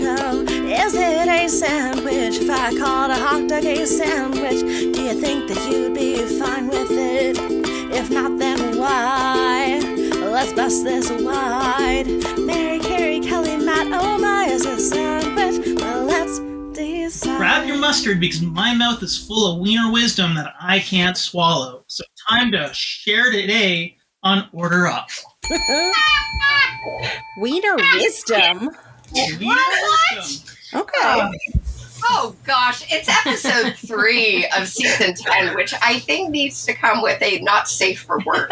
show. Is it a sandwich? If I called a hot dog a sandwich, do you think that you'd be fine with it? If not, then why? Let's bust this wide. Mary, Carrie, Kelly, Matt, oh my, is it a sandwich? Well, let's decide. Grab your mustard because my mouth is full of wiener wisdom that I can't swallow. So time to share today on Order Up. Wiener wisdom? Wiener wisdom. Okay. Oh gosh, it's episode 3 of season 10, which I think needs to come with a not safe for work.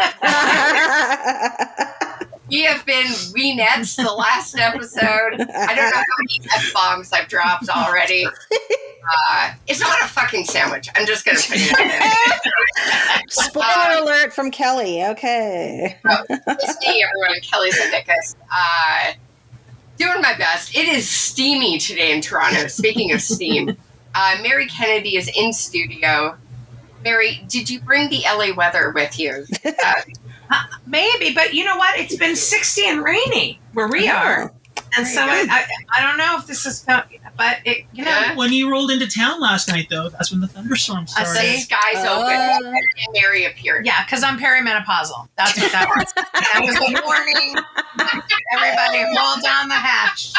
We have been weenettes the last episode. I don't know how many F-bombs I've dropped already. It's not a fucking sandwich. I'm just going to put it out there. Spoiler alert from Kelly. Okay. Hey everyone, Kelly Zendikas. Doing my best. It is steamy today in Toronto. Speaking of steam, Mary Kennedy is in studio. Mary, did you bring the LA weather with you? Maybe, but you know what? It's been 60 and rainy where we are. And so I don't know if this is, but it, you know. Yeah. When you rolled into town last night, though, that's when the thunderstorm started. The sky's open and Mary appeared. Yeah, because I'm perimenopausal. That's what that was. That was the warning. Everybody roll down the hatch.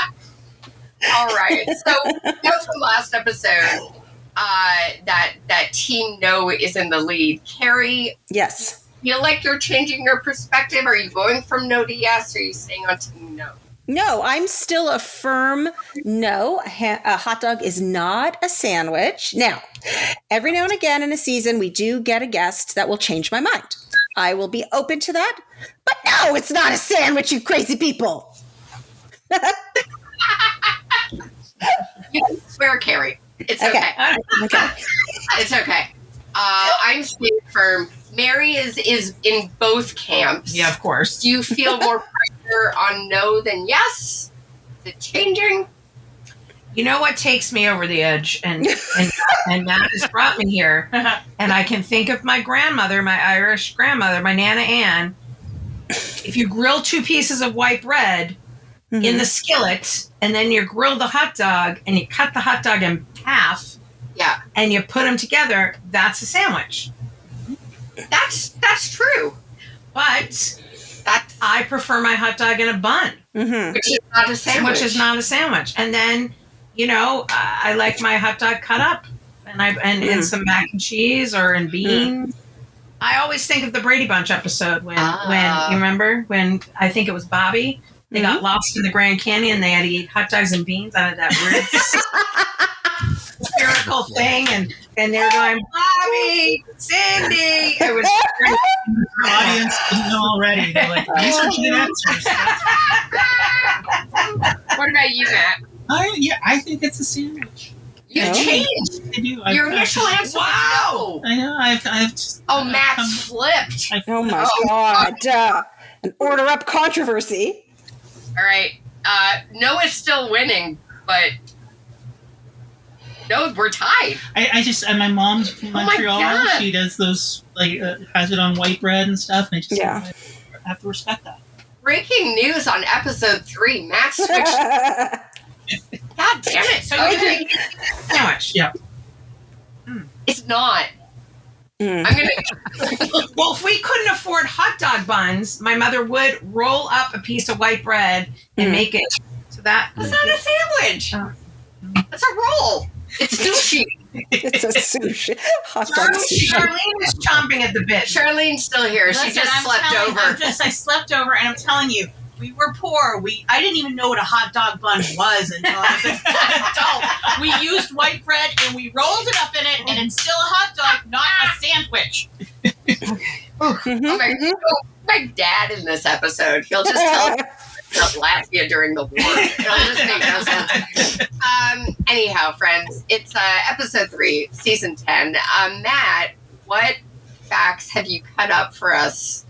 All right. So that was from last episode. That Team No is in the lead. Carrie, Yes. feel like you're changing your perspective? Are you going from no to yes, or are you staying on Team No? No, I'm still a firm no. A hot dog is not a sandwich. Now, every now and again in a season, we do get a guest that will change my mind. I will be open to that. But no, it's not a sandwich, you crazy people. You can swear, Carrie. It's okay. Okay. It's okay. I'm staying firm. Mary is in both camps. Yeah, of course. Do you feel more pressure on no than yes? Is it changing? You know what takes me over the edge, and Matt has brought me here, and I can think of my grandmother, my Irish grandmother, my Nana Ann. If you grill 2 pieces of white bread in the skillet, and then you grill the hot dog, and you cut the hot dog in half, Yeah, and you put them together, that's a sandwich. that's true. But That's I prefer my hot dog in a bun, which is not a sandwich. which is not a sandwich. And then, you know, I like my hot dog cut up, and some mac and cheese or in beans. I always think of the Brady Bunch episode when you remember when I think it was Bobby. They got lost in the Grand Canyon. They had to eat hot dogs and beans out of that weird spherical thing, and they're going, Bobby, Cindy. It was The audience doesn't know already. They're like, researching answers. What about you, Matt? I think it's a sandwich. You changed. I do. Your initial answer was no. I know. I've just. Matt's flipped. Oh my God. An Order Up controversy. All right. Noah's still winning, but no, we're tied. I just, and my mom's from my Montreal. God. She does those, has it on white bread and stuff. And I just I have to respect that. Breaking news on episode 3. Matt switched. God damn it. so you think sandwich. Yeah. It's not. I'm going to. Well, if we couldn't afford hot dog buns, my mother would roll up a piece of white bread and make it. So that's That's not a sandwich. Oh. That's a roll. It's sushi. It's a sushi. Hot dog sushi. Charlene is chomping at the bit. Charlene's still here. She just slept over. I slept over, and I'm telling you, we were poor. I didn't even know what a hot dog bun was until I was an adult. We used white bread, and we rolled it up in it, and it's still a hot dog, not a sandwich. My dad in this episode, he'll just tell us about Latvia during the war. It'll just make no sense. Anyhow, friends, it's episode 3, season 10. Matt, what facts have you cut up for us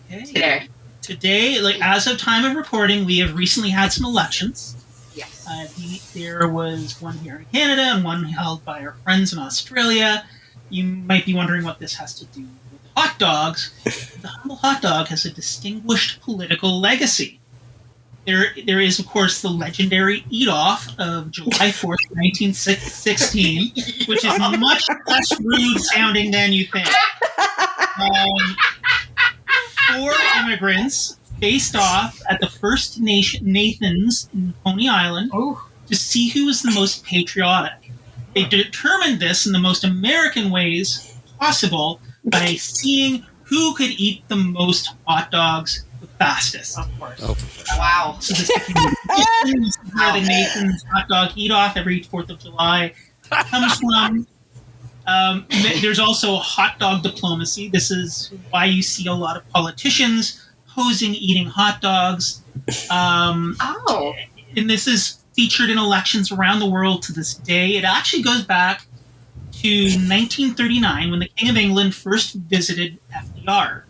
today? Today, as of time of recording, we have recently had some elections. Yes. There was one here in Canada and one held by our friends in Australia. You might be wondering what this has to do with hot dogs. The humble hot dog has a distinguished political legacy. There is, of course, the legendary eat-off of July 4th, 1916, which is much less rude sounding than you think. 4 immigrants faced off at the First Nathans in Coney Island to see who was the most patriotic. They determined this in the most American ways possible by seeing who could eat the most hot dogs the fastest. Of course. Oh, Wow. So this is where the Nathan's hot dog eat-off every 4th of July comes from. There's also hot dog diplomacy. This is why you see a lot of politicians posing eating hot dogs. And this is featured in elections around the world to this day. It actually goes back to 1939 when the King of England first visited FDR.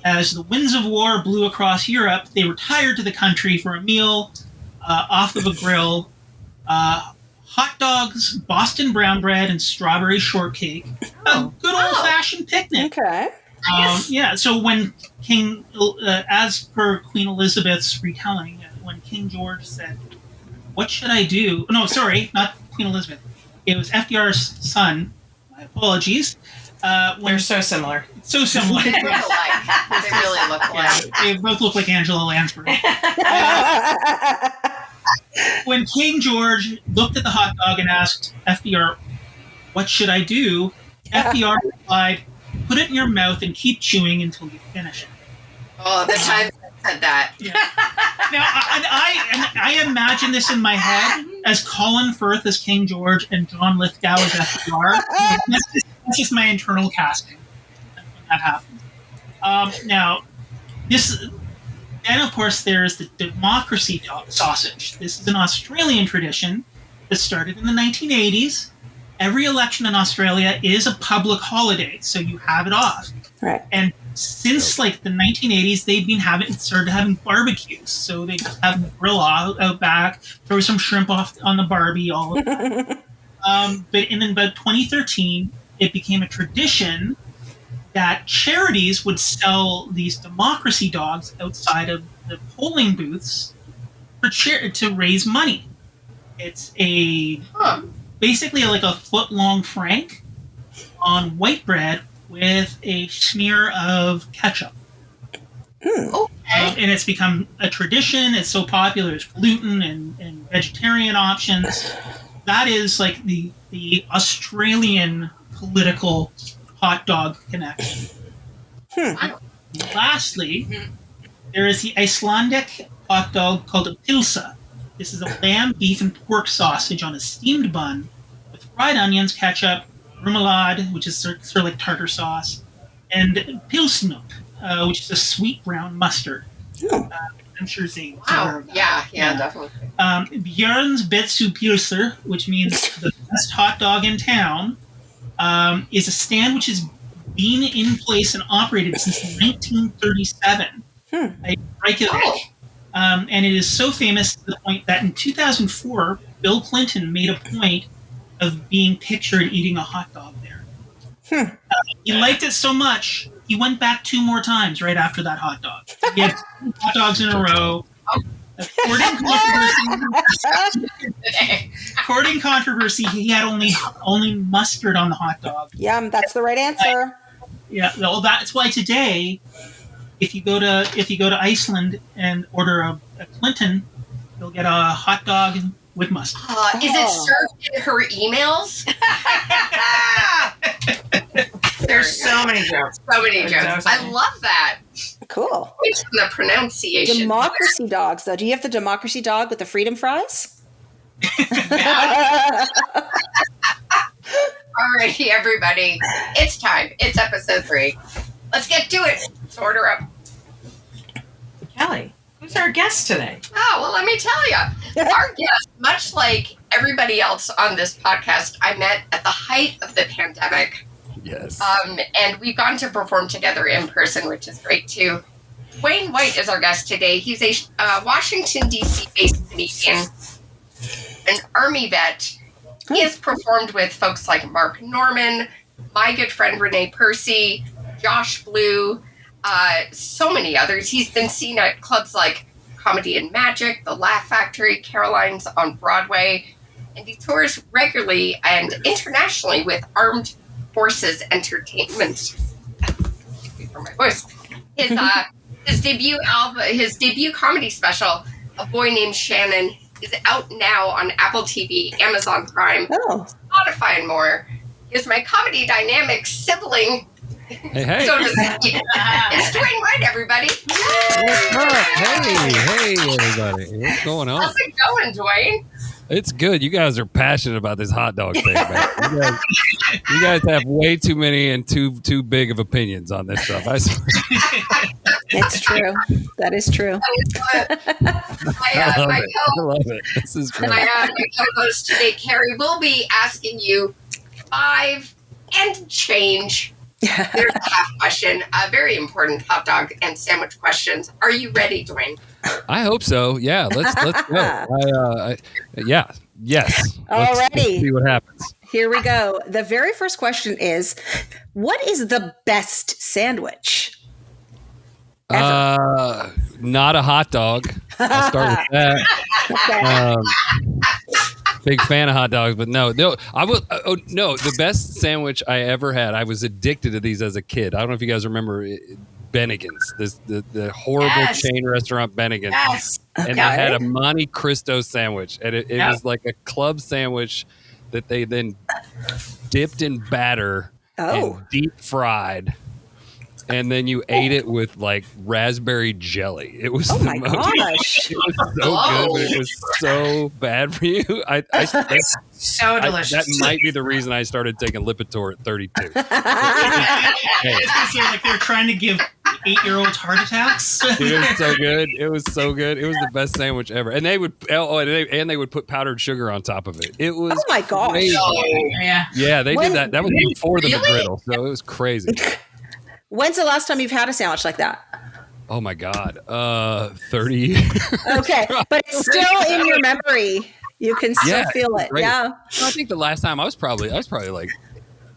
As the winds of war blew across Europe, they retired to the country for a meal off of a grill. Hot dogs, Boston brown bread, and strawberry shortcake. A good old-fashioned picnic. Okay. So when as per Queen Elizabeth's retelling, when King George said, "What should I do?" No, sorry, not Queen Elizabeth. It was FDR's son. My apologies. They're so similar. So similar. They look alike. They really look alike. They both look like Angela Lansbury. When King George looked at the hot dog and asked FDR, "What should I do?" FDR replied, "Put it in your mouth and keep chewing until you finish it." Oh, the time I said that. Yeah. Now, I imagine this in my head as Colin Firth as King George and John Lithgow as FDR. That's just my internal casting when that happens. Then, of course, there's the democracy sausage. This is an Australian tradition that started in the 1980s. Every election in Australia is a public holiday, so you have it off. Right. And since like the 1980s, they've been started having barbecues. So they just have the grill out back, throw some shrimp off on the Barbie, all of that. But in about 2013, it became a tradition that charities would sell these democracy dogs outside of the polling booths to raise money. It's basically like a foot-long frank on white bread with a smear of ketchup. And it's become a tradition. It's so popular. There's gluten and vegetarian options. That is like the Australian political hot dog connection. Lastly, there is the Icelandic hot dog called a pilsa. This is a lamb, beef, and pork sausage on a steamed bun with fried onions, ketchup, remoulade, which is sort of like tartar sauce, and pilsnuk, which is a sweet brown mustard. I'm sure Zane's aware of that. Yeah, definitely. Björn's Betsu Pilser, which means the best hot dog in town, is a stand which has been in place and operated since 1937 in Reykjavik. And it is so famous to the point that in 2004, Bill Clinton made a point of being pictured eating a hot dog there. He liked it so much, he went back 2 more times right after that hot dog. He had 2 hot dogs in a row. According controversy, he had only mustard on the hot dog. Yum, that's the right answer. Well, that's why today, if you go to Iceland and order a Clinton, you'll get a hot dog with mustard. Is it served in her emails? There's so many jokes. So many jokes. I love that. Cool. It's the pronunciation. Democracy dogs, though. Do you have the democracy dog with the freedom fries? Alrighty, everybody. It's time. It's episode 3. Let's get to it. Let's order up. Kelly, who's our guest today? Oh, well, let me tell you. Our guest, much like everybody else on this podcast, I met at the height of the pandemic. Yes. And we've gone to perform together in person, which is great, too. Dewayne White is our guest today. He's a Washington, D.C.-based comedian, an Army vet. He has performed with folks like Mark Norman, my good friend Renee Percy, Josh Blue, so many others. He's been seen at clubs like Comedy and Magic, The Laugh Factory, Caroline's on Broadway, and he tours regularly and internationally with Armed Forces Entertainment. For my voice. His debut album, his debut comedy special, A Boy Named Shannon, is out now on Apple TV, Amazon Prime, Spotify, and more. Here's my comedy dynamic sibling. Hey. So to speak. It's Dewayne White, everybody. What's up? Hey, everybody. What's going on? How's it going, Dewayne? It's good. You guys are passionate about this hot dog thing, man. You guys have way too many and too big of opinions on this stuff. I swear. It's true. That is true. I love it. This is great. My co-host today, Carrie, will be asking you 5 and change. There's a half question. Very important hot dog and sandwich questions. Are you ready, Dewayne? I hope so. Yeah, let's go. Yes. Alrighty. Let's see what happens. Here we go. The very first question is, what is the best sandwich? Not a hot dog. I'll start with that. Big fan of hot dogs, but no. I will. No, the best sandwich I ever had. I was addicted to these as a kid. I don't know if you guys remember Bennigan's, the horrible chain restaurant Bennigan's. Yes. And they had a Monte Cristo sandwich, and it was like a club sandwich that they then dipped in batter and deep fried. And then you ate it with like raspberry jelly. It was my gosh. It was so good, but it was so bad for you. So delicious. That might be the reason I started taking Lipitor at 32. It's like they're trying to give 8-year-olds heart attacks. Dude, it was so good. It was so good. It was the best sandwich ever. And they would they would put powdered sugar on top of it. It was my gosh. crazy. Yeah, they did that. That was before the McGriddle, so it was crazy. When's the last time you've had a sandwich like that? Oh my God, 30 years. Okay, but it's still in your memory. You can still feel it. Great. Yeah. I think the last time I was probably like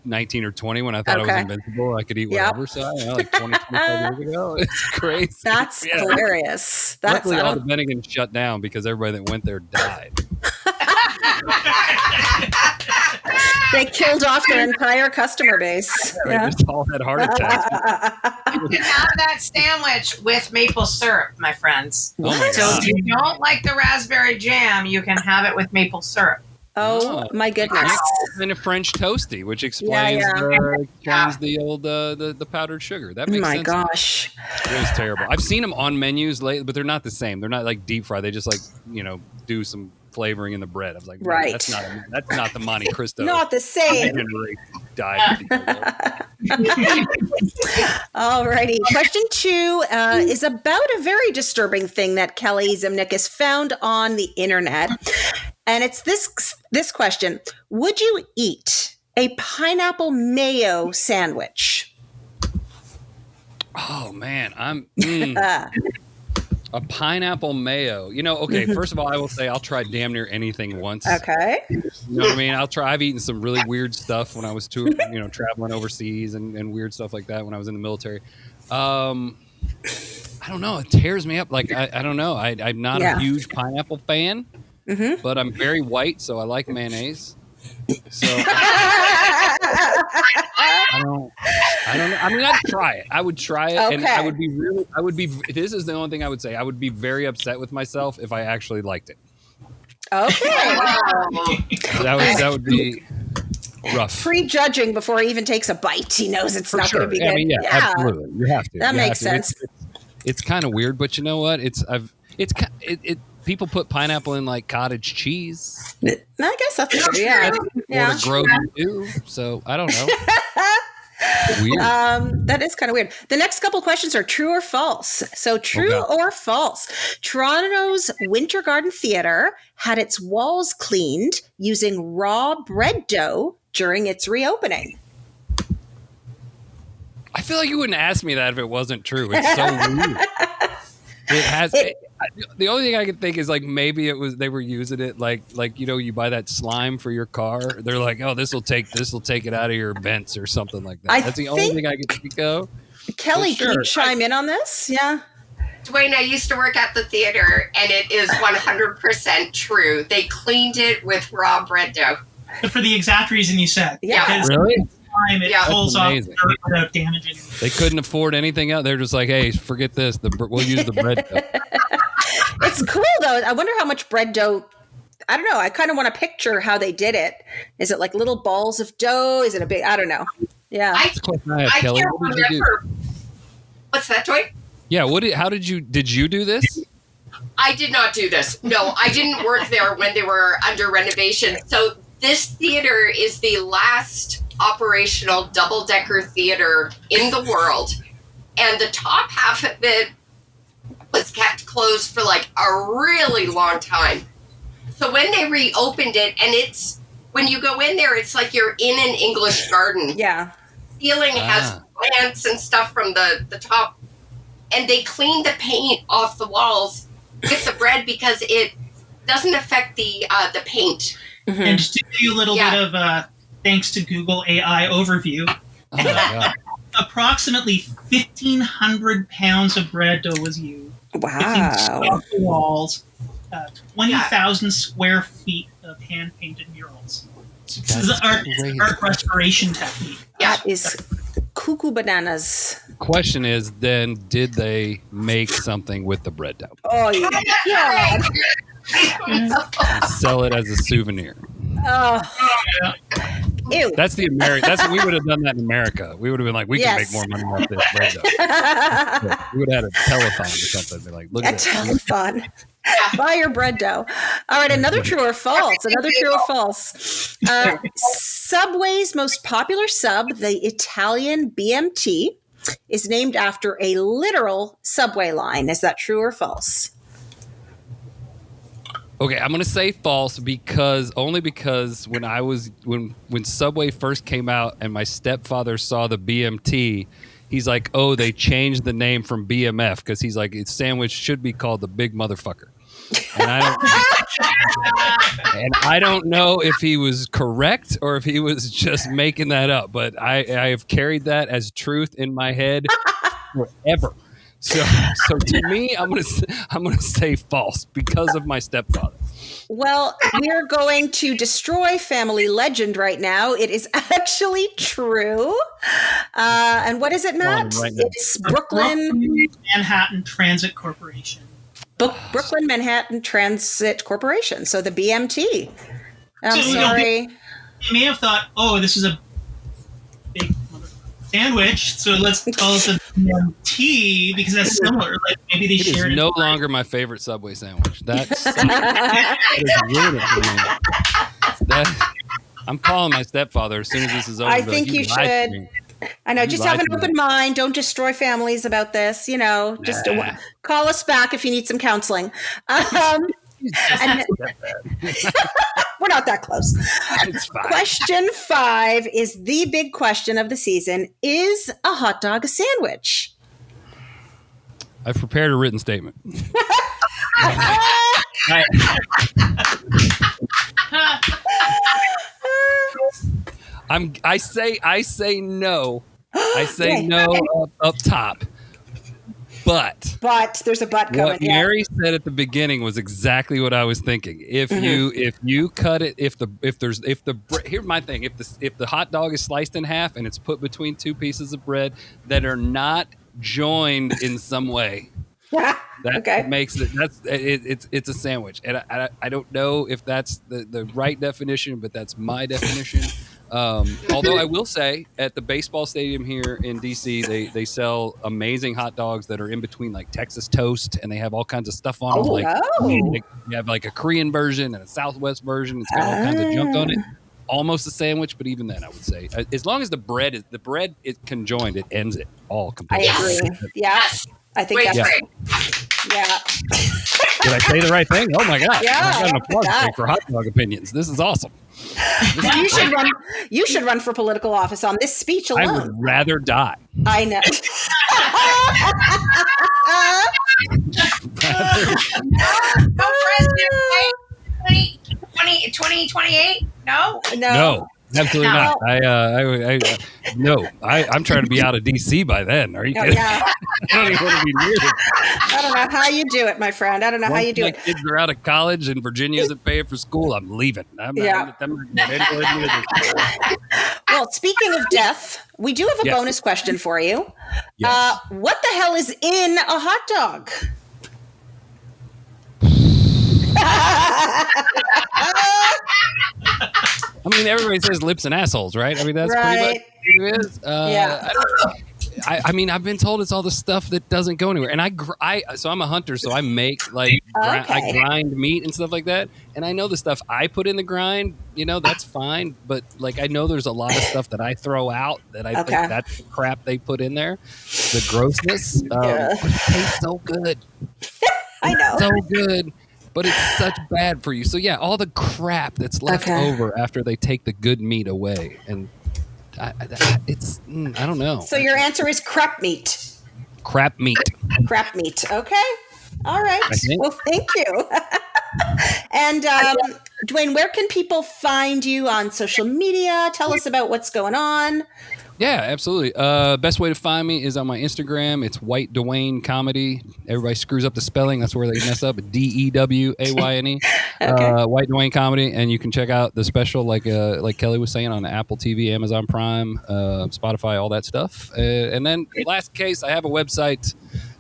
19 or 20 when I thought I was invincible. I could eat whatever. So like 20, 25 years ago. It's crazy. That's hilarious. Luckily, all the Bennigan shut down because everybody that went there died. They killed off their entire customer base. They just all had heart attacks. You can have that sandwich with maple syrup, my friends. Oh my So God. if you don't like the raspberry jam, you can have it with maple syrup. Oh my goodness. And a French toasty, which explains the old the powdered sugar. That makes sense. My gosh. It was terrible. I've seen them on menus lately, but they're not the same. They're not like deep fried. They just like, do some flavoring in the bread. I was like, right. That's not the Monte Cristo. Not the same. Alrighty. Question 2 is about a very disturbing thing that Kelly Zimnickis found on the internet. And it's this question. Would you eat a pineapple mayo sandwich? Oh man, a pineapple mayo. Okay, first of all, I will say I'll try damn near anything once. Okay. You know what I mean? I've eaten some really weird stuff when I was traveling overseas and weird stuff like that when I was in the military. I don't know. It tears me up. Like, I don't know. I'm not a huge pineapple fan, but I'm very white, so I like mayonnaise. So I don't know. I mean, I'd try it. I would try it, and this is the only thing I would say. I would be very upset with myself if I actually liked it. Okay. That would be rough. Prejudging before he even takes a bite. He knows it's not going to be good. I mean, absolutely. You have to. That makes sense. It's kind of weird, but you know what? People put pineapple in like cottage cheese. I guess that's true. Yeah. Or grow do. So I don't know. Weird. That is kind of weird. The next couple questions are true or false. So true or false. Toronto's Winter Garden Theatre had its walls cleaned using raw bread dough during its reopening. I feel like you wouldn't ask me that if it wasn't true. It's so weird. The only thing I could think is like maybe they were using it like you buy that slime for your car. They're like, oh, this will take it out of your vents or something like that. That's the only thing I could think of. Kelly, can you chime in on this? Yeah. Dwayne, I used to work at the theater, and it is 100% true. They cleaned it with raw bread dough. But for the exact reason you said. Yeah. Because Really? time it pulls That's off amazing. dirt without damaging. They couldn't afford anything else. They're just like, hey, forget this. We'll use the bread dough. It's cool though. I wonder how much bread dough. I don't know. I kind of want to picture how they did it. Is it like little balls of dough? Is it a big? I don't know. Yeah. That's a question I have, I Kelly. can't What did you do? remember. What's that, Dwayne? Yeah. How did you do this? I did not do this. No, I didn't work there when they were under renovation. So this theater is the last operational double-decker theater in the world. And the top half of it was kept closed for like a really long time. So when they reopened it, and when you go in there, it's like you're in an English garden. Yeah. Ceiling has plants and stuff from the top. And they cleaned the paint off the walls with the bread because it doesn't affect the paint. Mm-hmm. And just to give you a little bit of thanks to Google AI overview, Oh my God. approximately 1,500 pounds of bread dough was used. Wow. Off the walls, 20,000 square feet of hand-painted murals. This is art restoration technique. Yeah. That is cuckoo bananas. Question is, then, did they make something with the bread dough? Oh yeah. Sell it as a souvenir. Oh. Ew. That's the American. We would have done that in America. We would have been like, we can make more money off this bread dough. We would have had a telethon or something. Be like, look A at this. telethon. Buy your bread dough. All right, another true or false. Another true or false. Subway's most popular sub, the Italian BMT, is named after a literal subway line. Is that true or false? Okay, I'm gonna say false because when Subway first came out and my stepfather saw the BMT, he's like, oh, they changed the name from BMF because he's like, its sandwich should be called the Big Motherfucker. And I don't know if he was correct or if he was just making that up, but I have carried that as truth in my head forever. So to me, I'm gonna say false because of my stepfather. Well, we're going to destroy family legend right now. It is actually true. And what is it, Matt? Right now. It's Brooklyn Manhattan Transit Corporation. Brooklyn Manhattan Transit Corporation. So the BMT. I'm So, sorry. You may have thought, oh, this is a big sandwich, so let's call it the BMT because that's similar. Like maybe they It shared is it. no longer my favorite Subway sandwich. That is ruined it for me. I'm calling my stepfather as soon as this is over. I Be think like, you lied to should. me. I know. You Just lied have an to me. open mind. Don't destroy families about this. You know, just Nah. call us back if you need some counseling. And we're not that close. It's fine. Question 5 is the big question of the season. Is a hot dog a sandwich? I've prepared a written statement. I say no. I say Okay. no up top. But There's a but coming. what Mary said at the beginning was exactly what I was thinking. If you cut it, here's my thing. If the hot dog is sliced in half and it's put between two pieces of bread that are not joined in some way, that Okay. makes it it's a sandwich. And I don't know if that's the right definition, but that's my definition. Although I will say at the baseball stadium here in DC, they sell amazing hot dogs that are in between like Texas toast, and they have all kinds of stuff on them. Like you have like a Korean version and a Southwest version. It's got all kinds of junk on it. Almost a sandwich, but even then, I would say as long as the bread is conjoined, it ends it all I completely. agree. Yeah. I think Wait, that's wait. yeah. Did I say the right thing? Oh my god! Yeah, I got an applause yeah. break for hot dog opinions. This is awesome. You should run for political office on this speech I alone. would rather die. I know. No president, 2028? No? No. Absolutely not. I'm trying to be out of DC by then. Are you kidding? Yeah. I don't even want to be near it. I don't know how you do it, my friend. I don't know how you do my it. kids are out of college and Virginia isn't paying for school, I'm leaving. I'm not going anywhere near this. Well, speaking of death, we do have a bonus question for you. Yes. What the hell is in a hot dog? I mean, everybody says lips and assholes, right? I mean, that's pretty much what it is. I mean, I've been told it's all the stuff that doesn't go anywhere. And so I'm a hunter, so I make I grind meat and stuff like that. And I know the stuff I put in the grind, that's fine. But like, I know there's a lot of stuff that I throw out that I think that's crap they put in there. The grossness. It tastes so good. I know. So good. But it's such bad for you. So yeah, all the crap that's left over after they take the good meat away, and I don't know. So your answer is crap meat. Crap meat. Crap meat. Okay. All right. Well, thank you. And Dewayne, where can people find you on social media? Tell us about what's going on. Yeah, absolutely. Best way to find me is on my Instagram. It's White Dewayne Comedy. Everybody screws up the spelling. That's where they mess up. Dewayne. White Dewayne Comedy, and you can check out the special, like Kelly was saying, on Apple TV, Amazon Prime, Spotify, all that stuff. And then last case, I have a website,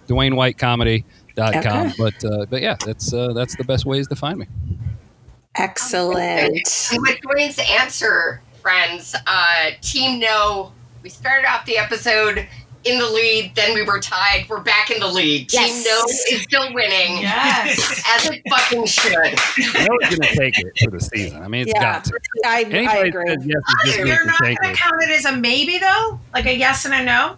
DewayneWhiteComedy.com. But yeah, that's the best ways to find me. Excellent. And with Dwayne's answer, friends, Team No. We started off the episode in the lead, then we were tied. We're back in the lead. Yes. Team No is still winning. Yes. As it fucking should. I was going to take it for the season. I mean, it's got to. I agree. Says yes, it's just You're not take going it. to count it as a maybe, though? Like a yes and a no?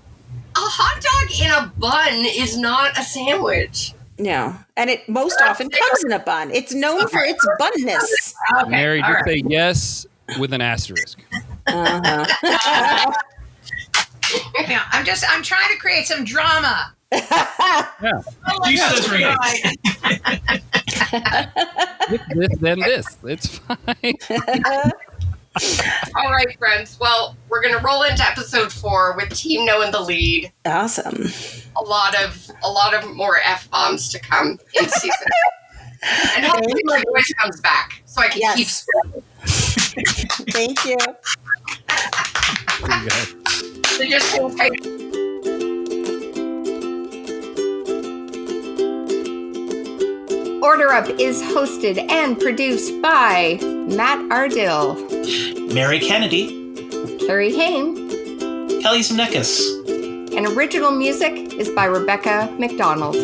A hot dog in a bun is not a sandwich. No. And it most often comes in a bun. It's known for its bunness. Okay. Mary, all just right. say yes with an asterisk. Uh-huh. Yeah, I'm trying to create some drama. Yeah. You says right. If this, then this. It's fine. All right, friends. Well, we're going to roll into episode 4 with Team No in the lead. Awesome. A lot of more F-bombs to come in season. And hopefully my voice comes back so I can keep spreading. Thank you. So just hang tight. Order Up is hosted and produced by Matt Ardill, Mary Kennedy, Carrie Hain, Kelly Zemeckis. and original music is by Rebecca McDonald.